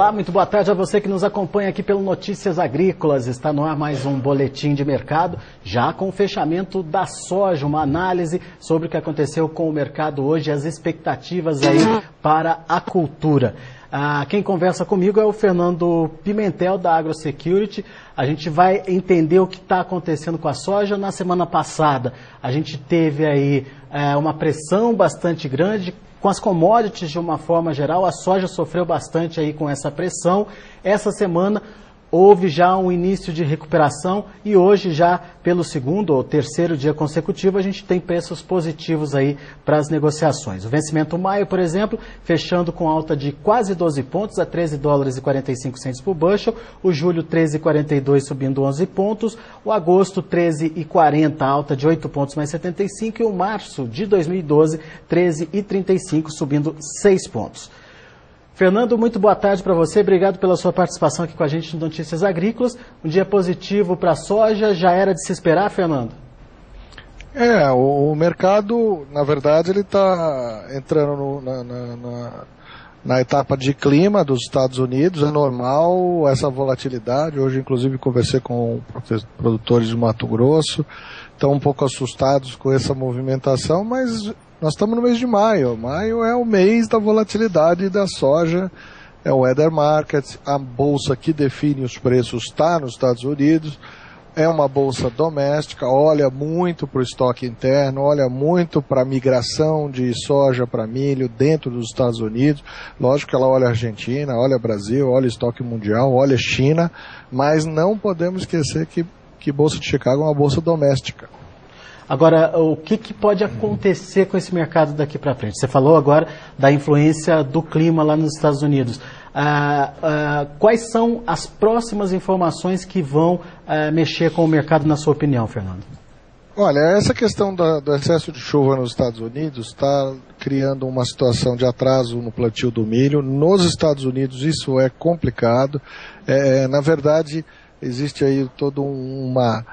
Olá, muito boa tarde a você que nos acompanha aqui pelo Notícias Agrícolas. Está no ar mais um boletim de mercado, já com o fechamento da soja, uma análise sobre o que aconteceu com o mercado hoje, as expectativas aí para a cultura. Quem conversa comigo é o Fernando Pimentel, da AgroSecurity. A gente vai entender o que está acontecendo com a soja. Na semana passada, a gente teve aí uma pressão bastante grande com as commodities de uma forma geral. A soja sofreu bastante aí com essa pressão. Essa semana houve já um início de recuperação e hoje já pelo segundo ou terceiro dia consecutivo a gente tem preços positivos aí para as negociações. O vencimento maio, por exemplo, fechando com alta de quase 12 pontos a 13 dólares e 45 centos por bushel, o julho 13,42 subindo 11 pontos, o agosto 13,40 alta de 8 pontos mais 75 e o março de 2012 13,35 subindo 6 pontos. Fernando, muito boa tarde para você, obrigado pela sua participação aqui com a gente no Notícias Agrícolas. Um dia positivo para a soja, já era de se esperar, Fernando? O mercado, na verdade, ele está entrando na etapa de clima dos Estados Unidos, é normal essa volatilidade. Hoje, inclusive, conversei com produtores de Mato Grosso, estão um pouco assustados com essa movimentação, mas nós estamos no mês de maio. Maio é o mês da volatilidade da soja, é o weather market, a bolsa que define os preços está nos Estados Unidos, é uma bolsa doméstica, olha muito para o estoque interno, olha muito para a migração de soja para milho dentro dos Estados Unidos. Lógico que ela olha a Argentina, olha Brasil, olha estoque mundial, olha China, mas não podemos esquecer que Bolsa de Chicago é uma bolsa doméstica. Agora, o que pode acontecer com esse mercado daqui para frente? Você falou agora da influência do clima lá nos Estados Unidos. Quais são as próximas informações que vão mexer com o mercado, na sua opinião, Fernando? Olha, essa questão do excesso de chuva nos Estados Unidos está criando uma situação de atraso no plantio do milho. Nos Estados Unidos isso é complicado. Na verdade, existe aí toda uma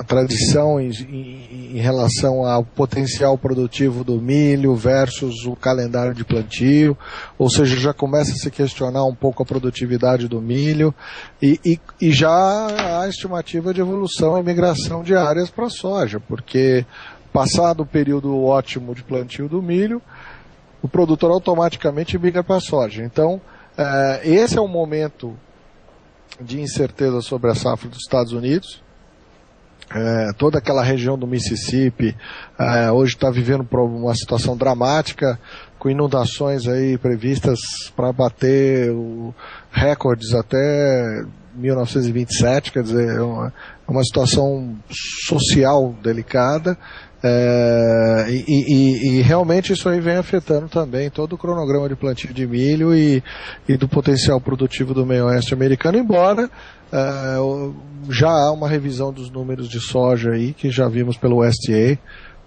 tradição em relação ao potencial produtivo do milho versus o calendário de plantio, ou seja, já começa a se questionar um pouco a produtividade do milho e já há estimativa de evolução e migração de áreas para a soja, porque passado o período ótimo de plantio do milho, o produtor automaticamente migra para a soja. Então, esse é o momento de incerteza sobre a safra dos Estados Unidos. Toda aquela região do Mississippi hoje está vivendo uma situação dramática, com inundações aí previstas para bater recordes até 1927, quer dizer, é uma situação social delicada. E realmente isso aí vem afetando também todo o cronograma de plantio de milho e do potencial produtivo do meio oeste americano, embora já há uma revisão dos números de soja aí, que já vimos pelo USDA,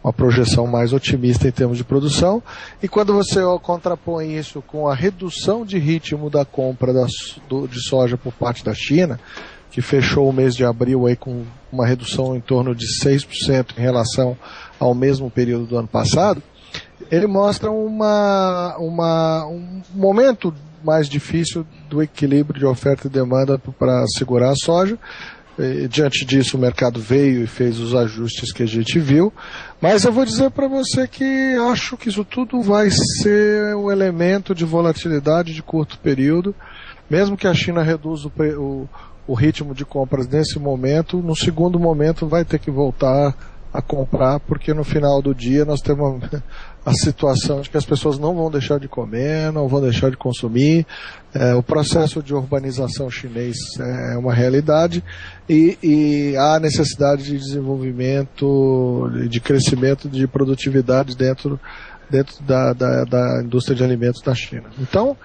uma projeção mais otimista em termos de produção, e quando você contrapõe isso com a redução de ritmo da compra de soja por parte da China, que fechou o mês de abril aí com uma redução em torno de 6% em relação ao mesmo período do ano passado, ele mostra um momento mais difícil do equilíbrio de oferta e demanda para segurar a soja. Diante disso, o mercado veio e fez os ajustes que a gente viu, mas eu vou dizer para você que acho que isso tudo vai ser um elemento de volatilidade de curto período, mesmo que a China reduza o ritmo de compras nesse momento, no segundo momento vai ter que voltar a comprar, porque no final do dia nós temos a situação de que as pessoas não vão deixar de comer, não vão deixar de consumir. O processo de urbanização chinês é uma realidade e há necessidade de desenvolvimento, de crescimento de produtividade dentro da indústria de alimentos da China. Então,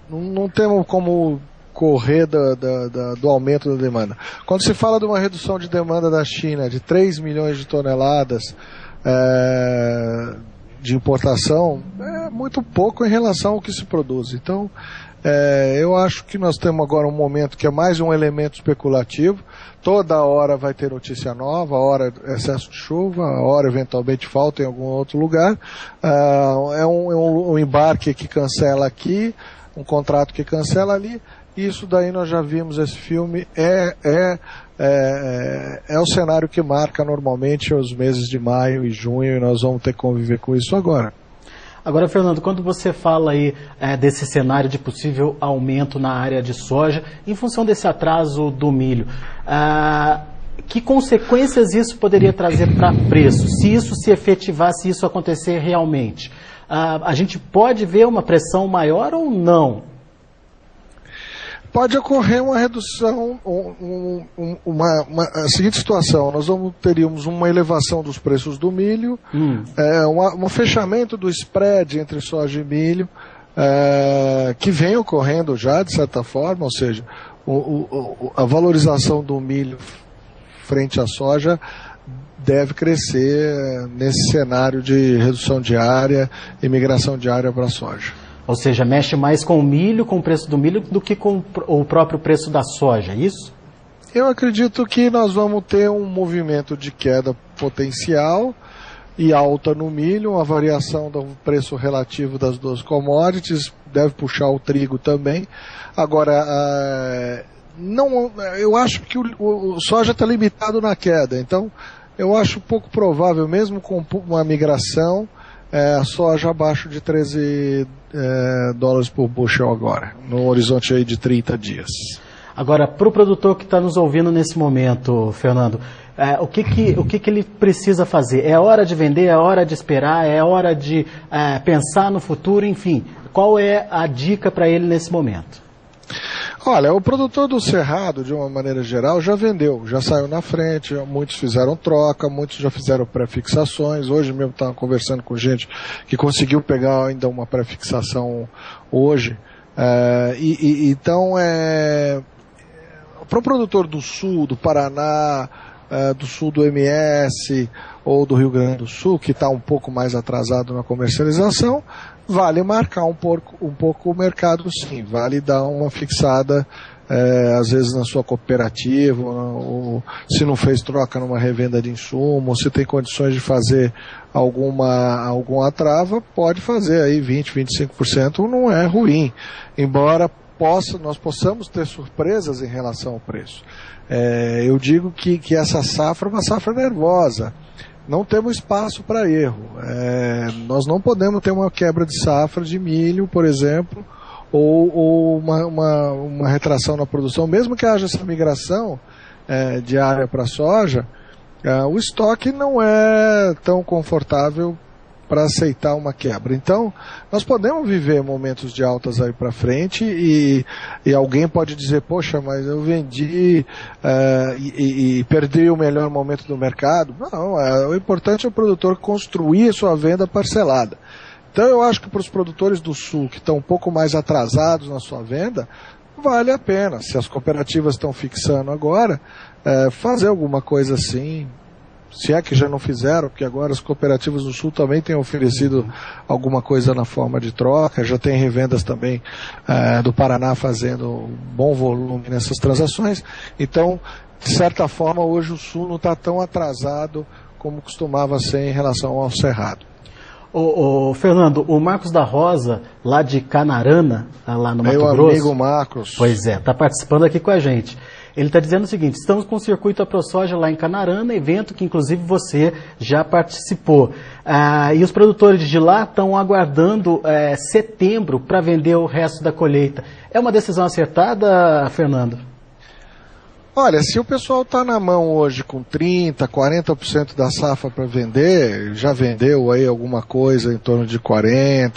não temos como correr do aumento da demanda. Quando se fala de uma redução de demanda da China de 3 milhões de toneladas de importação, é muito pouco em relação ao que se produz. Então, Eu acho que nós temos agora um momento que é mais um elemento especulativo. Toda hora vai ter notícia nova, a hora excesso de chuva, a hora eventualmente falta em algum outro lugar. É um embarque que cancela aqui, um contrato que cancela ali. Isso daí nós já vimos, esse filme é o cenário que marca normalmente os meses de maio e junho, e nós vamos ter que conviver com isso agora. Agora, Fernando, quando você fala aí desse cenário de possível aumento na área de soja, em função desse atraso do milho, que consequências isso poderia trazer para preço? Se isso se efetivar, se isso acontecer realmente, a gente pode ver uma pressão maior ou não? Pode ocorrer uma redução, a seguinte situação: nós teríamos uma elevação dos preços do milho, um fechamento do spread entre soja e milho, que vem ocorrendo já, de certa forma, ou seja, a valorização do milho frente à soja deve crescer nesse cenário de redução de área e migração de área para a soja. Ou seja, mexe mais com o milho, com o preço do milho, do que com o próprio preço da soja, é isso? Eu acredito que nós vamos ter um movimento de queda potencial e alta no milho, uma variação do preço relativo das duas commodities, deve puxar o trigo também. Agora, eu acho que o soja está limitado na queda, então eu acho pouco provável, mesmo com uma migração, a soja abaixo de 13 dólares por bushel agora, no horizonte aí de 30 dias. Agora, para o produtor que está nos ouvindo nesse momento, Fernando, o que ele precisa fazer? É hora de vender, é hora de esperar, é hora de pensar no futuro, enfim, qual é a dica para ele nesse momento? Olha, o produtor do cerrado, de uma maneira geral, já vendeu, já saiu na frente, muitos fizeram troca, muitos já fizeram pré-fixações. Hoje mesmo estava conversando com gente que conseguiu pegar ainda uma pré-fixação hoje. Então, para o produtor do sul, do Paraná, do sul do MS ou do Rio Grande do Sul, que está um pouco mais atrasado na comercialização, vale marcar um pouco o mercado, sim. Vale dar uma fixada, às vezes na sua cooperativa, ou se não fez troca numa revenda de insumo, ou se tem condições de fazer alguma trava, pode fazer aí 20%, 25%, não é ruim. Embora nós possamos ter surpresas em relação ao preço. Eu digo que essa safra é uma safra nervosa. Não temos espaço para erro. Nós não podemos ter uma quebra de safra de milho, por exemplo, ou uma retração na produção. Mesmo que haja essa migração de área para soja, o estoque não é tão confortável para aceitar uma quebra. Então, nós podemos viver momentos de altas aí para frente e alguém pode dizer, poxa, mas eu vendi e perdi o melhor momento do mercado. Não, o importante é o produtor construir a sua venda parcelada. Então, eu acho que para os produtores do Sul, que estão um pouco mais atrasados na sua venda, vale a pena, se as cooperativas estão fixando agora, fazer alguma coisa assim. Se é que já não fizeram, porque agora as cooperativas do Sul também têm oferecido alguma coisa na forma de troca, já tem revendas também do Paraná fazendo bom volume nessas transações. Então, de certa forma, hoje o Sul não está tão atrasado como costumava ser em relação ao Cerrado. Fernando, o Marcos da Rosa, lá de Canarana, lá no Mato Grosso... Meu amigo Marcos. Pois está participando aqui com a gente. Ele está dizendo o seguinte: estamos com o Circuito AproSoja lá em Canarana, evento que inclusive você já participou. E os produtores de lá estão aguardando setembro para vender o resto da colheita. É uma decisão acertada, Fernando? Olha, se o pessoal está na mão hoje com 30%, 40% da safra para vender, já vendeu aí alguma coisa em torno de 40%,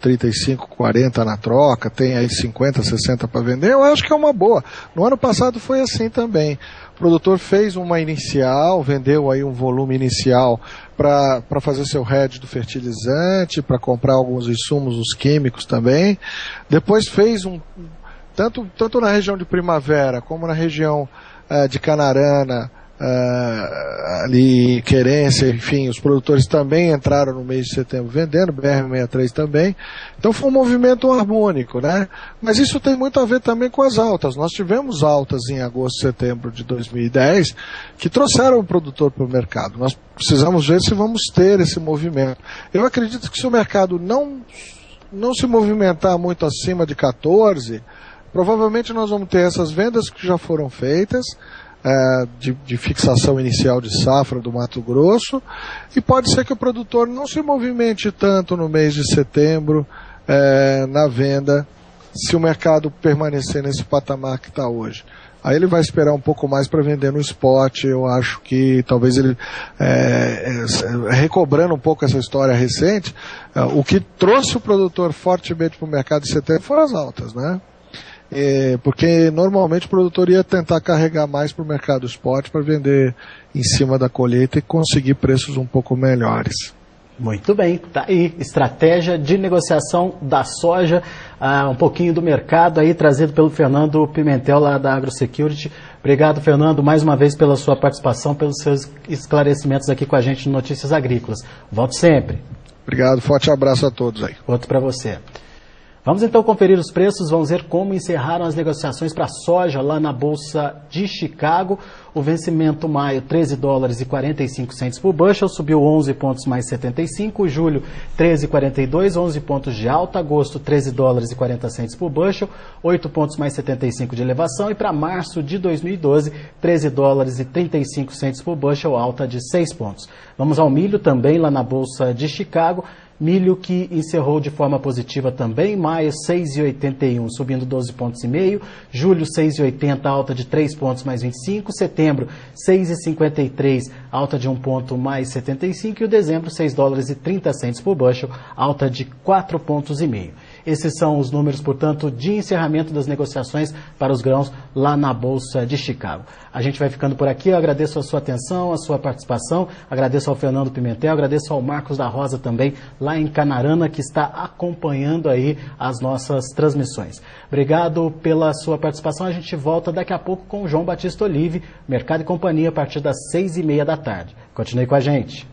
35%, 40% na troca, tem aí 50%, 60% para vender, eu acho que é uma boa. No ano passado foi assim também. O produtor fez uma inicial, vendeu aí um volume inicial para fazer seu hedge do fertilizante, para comprar alguns insumos, os químicos também. Depois fez tanto na região de Primavera como na região de Canarana, ali querência, enfim, os produtores também entraram no mês de setembro vendendo, BR-63 também, então foi um movimento harmônico, né? Mas isso tem muito a ver também com as altas. Nós tivemos altas em agosto e setembro de 2010 que trouxeram o produtor para o mercado. Nós precisamos ver se vamos ter esse movimento. Eu acredito que se o mercado não se movimentar muito acima de 14, provavelmente nós vamos ter essas vendas que já foram feitas, de fixação inicial de safra do Mato Grosso, e pode ser que o produtor não se movimente tanto no mês de setembro na venda, se o mercado permanecer nesse patamar que está hoje. Aí ele vai esperar um pouco mais para vender no spot. Eu acho que talvez ele, recobrando um pouco essa história recente, o que trouxe o produtor fortemente para o mercado de setembro foram as altas, né? Porque normalmente o produtor ia tentar carregar mais para o mercado spot para vender em cima da colheita e conseguir preços um pouco melhores. Muito bem, tá aí, estratégia de negociação da soja, um pouquinho do mercado aí, trazido pelo Fernando Pimentel lá da AgroSecurity. Obrigado, Fernando, mais uma vez pela sua participação, pelos seus esclarecimentos aqui com a gente no Notícias Agrícolas. Volte sempre. Obrigado, forte abraço a todos aí. Outro para você. Vamos então conferir os preços, vamos ver como encerraram as negociações para a soja lá na Bolsa de Chicago. O vencimento maio, $13,45 por bushel, subiu 11 pontos mais 75. Julho, 13,42, 11 pontos de alta. Agosto, $13,40 por bushel, 8 pontos mais 75 de elevação. E para março de 2012, $13,35 por bushel, alta de 6 pontos. Vamos ao milho também lá na Bolsa de Chicago. Milho que encerrou de forma positiva também, maio 6,81, subindo 12 pontos e meio, julho 6,80, alta de 3 pontos mais 25, setembro 6,53, alta de 1 ponto mais 75 e o dezembro $6,30 por bushel, alta de 4 pontos e meio. Esses são os números, portanto, de encerramento das negociações para os grãos lá na Bolsa de Chicago. A gente vai ficando por aqui, eu agradeço a sua atenção, a sua participação, agradeço ao Fernando Pimentel, agradeço ao Marcos da Rosa também, lá em Canarana, que está acompanhando aí as nossas transmissões. Obrigado pela sua participação, a gente volta daqui a pouco com o João Batista Olive, Mercado e Companhia, a partir das 6:30 da tarde. Continue com a gente.